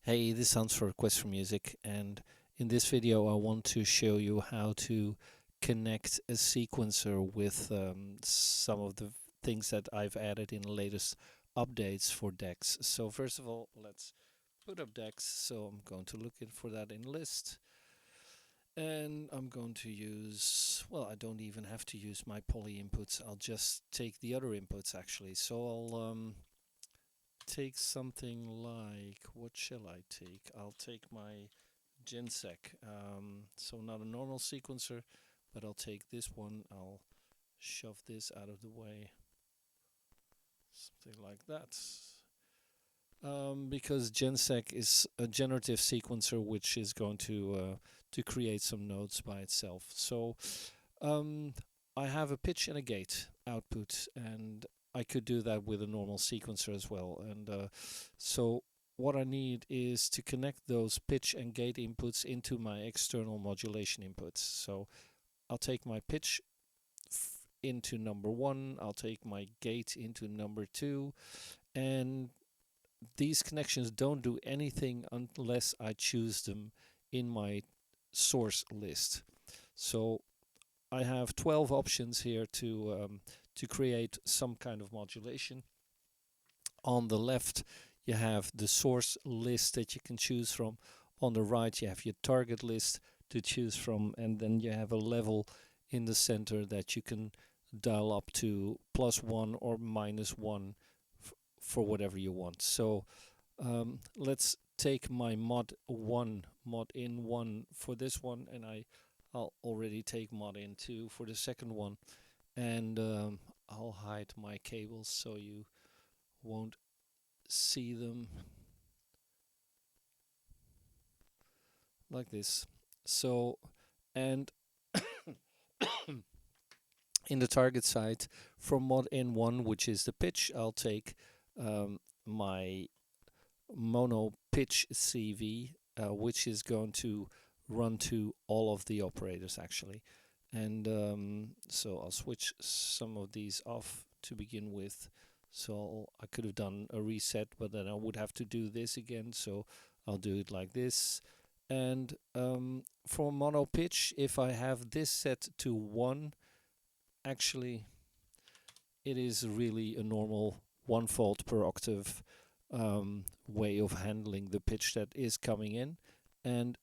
Hey, this sounds for Request for Music, and in this video I want to show you how to connect a sequencer with some of the things that I've added in the latest updates for decks. So first of all, let's put up decks. So I'm going to look in for that in list, and I'm going to use, well, I don't even have to use my poly inputs. I'll just take the other inputs actually. So I'll take something like, what shall I take? I'll take my Gensec. So not a normal sequencer, but I'll take this one. I'll shove this out of the way. Something like that. Because Gensec is a generative sequencer which is going to create some notes by itself. So I have a pitch and a gate output, and I could do that with a normal sequencer as well. And so what I need is to connect those pitch and gate inputs into my external modulation inputs. So I'll take my pitch into number 1, I'll take my gate into number 2, and these connections don't do anything unless I choose them in my source list. So I have 12 options here to create some kind of modulation. On the left you have the source list that you can choose from. On the right you have your target list to choose from, and then you have a level in the center that you can dial up to +1 or -1 for whatever you want. So let's take my mod in 1 for this one, and I'll already take mod in 2 for the second one, and I'll hide my cables so you won't see them like this. So, and in the target side for mod in 1, which is the pitch, I'll take my mono pitch CV, which is going to run to all of the operators actually. And so I'll switch some of these off to begin with. So I could have done a reset, but then I would have to do this again, so I'll do it like this. And for mono pitch, if I have this set to 1, actually it is really a normal 1 volt per octave way of handling the pitch that is coming in. And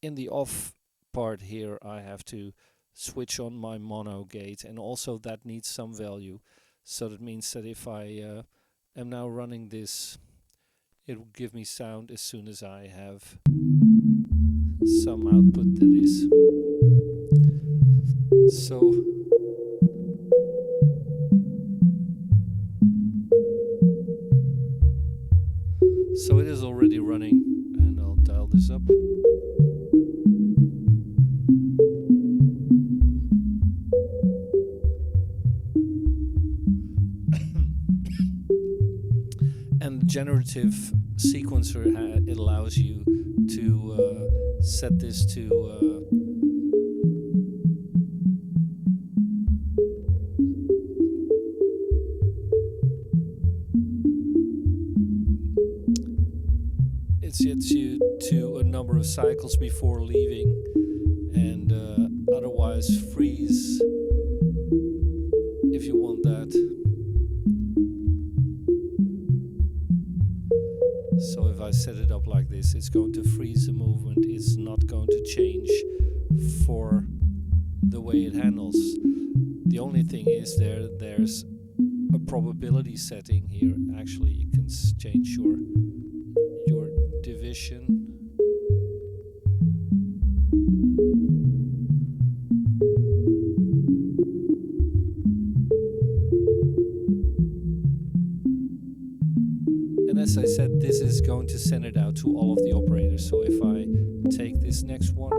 in the off part here I have to switch on my mono gate, and also that needs some value. So that means that if I am now running this, it will give me sound as soon as I have some output, that is. So it is already running, and I'll dial this up. And the generative sequencer, it allows you to set this to it sets you to a number of cycles before leaving, and otherwise freeze if you want that. So if I set it up like this, it's going to freeze the movement. It's not going to change for the way it handles. The only thing is there's a probability setting here. Actually, you can change your division. As I said, this is going to send it out to all of the operators. So if I take this next one,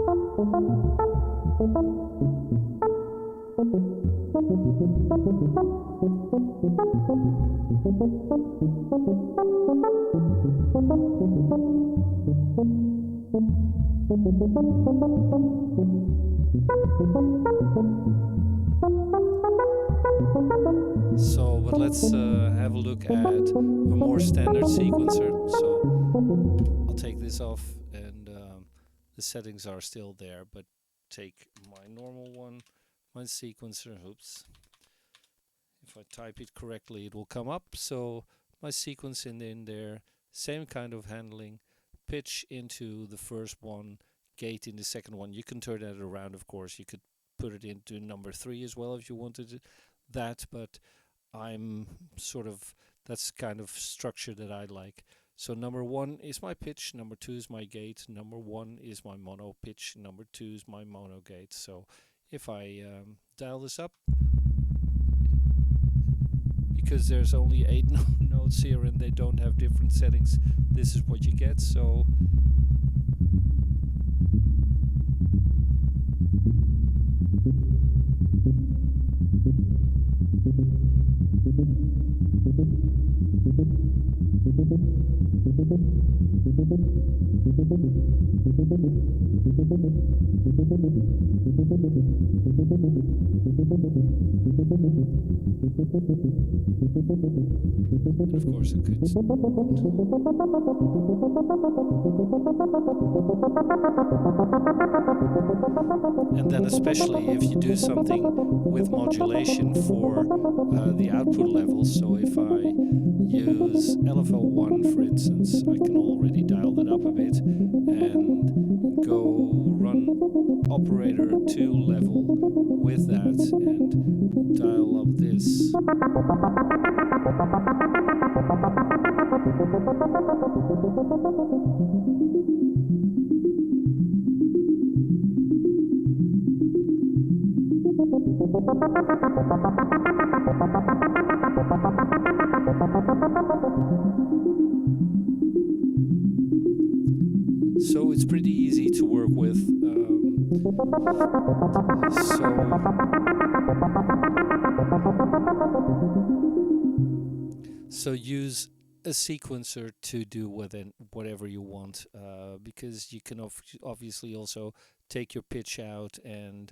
so but let's have a look at a more standard sequencer. So I'll take this off, and the settings are still there, but take my normal one, my sequencer. Oops. If I type it correctly, it will come up. So my sequence in there, same kind of handling, pitch into the first one, gate in the second one. You can turn that around, of course. You could put it into number 3 as well if you wanted that, but I'm sort of, that's kind of structure that I like. So number 1 is my pitch, number 2 is my gate, number 1 is my mono pitch, number 2 is my mono gate. So if I dial this up, because there's only 8 notes here and they don't have different settings, this is what you get. So and of course it could. And then especially if you do something with modulation for the output levels. So if I use LFO1 for instance, I can already dial that up a bit and go run operator 2 level with that and dial up this. So it's pretty easy to work with. So use a sequencer to do whatever you want, because you can obviously also take your pitch out and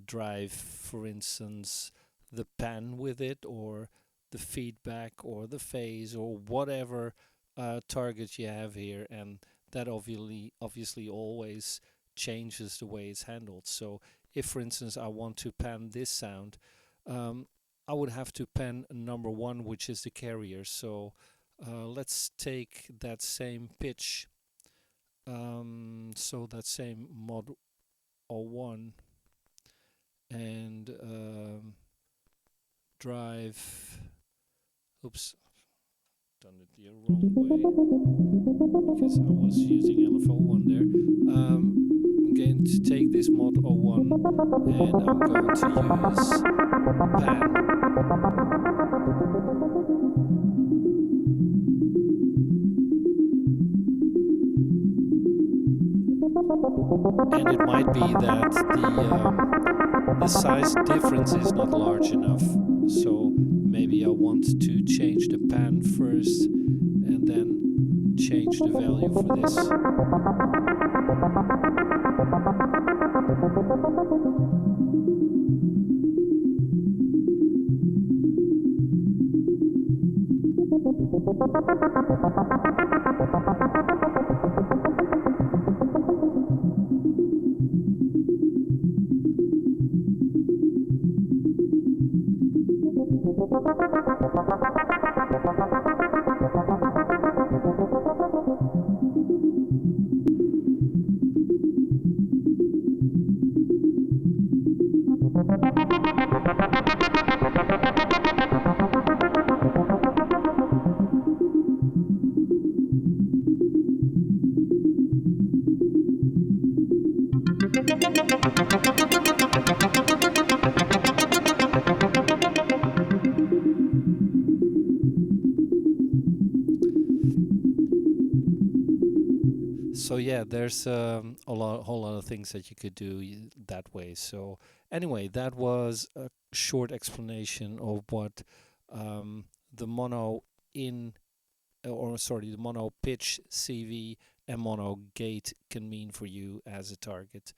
drive, for instance, the pan with it, or the feedback, or the phase, or whatever target you have here, and that obviously always changes the way it's handled. So if, for instance, I want to pan this sound, I would have to pan number 1, which is the carrier. So let's take that same pitch, so that same mod 01, and drive, oops, done it the wrong way because I was using LFO1 there. I'm going to take this mod 01 and I'm going to use pan. And it might be that the size difference is not large enough, so maybe I want to change the pan first and then change the value for this. So yeah, there's whole lot of things that you could do that way. So anyway, that was a short explanation of what the mono the mono pitch CV and mono gate can mean for you as a target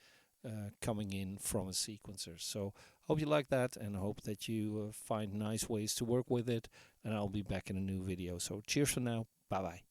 coming in from a sequencer. So hope you like that, and hope that you find nice ways to work with it, and I'll be back in a new video. So cheers for now, bye bye.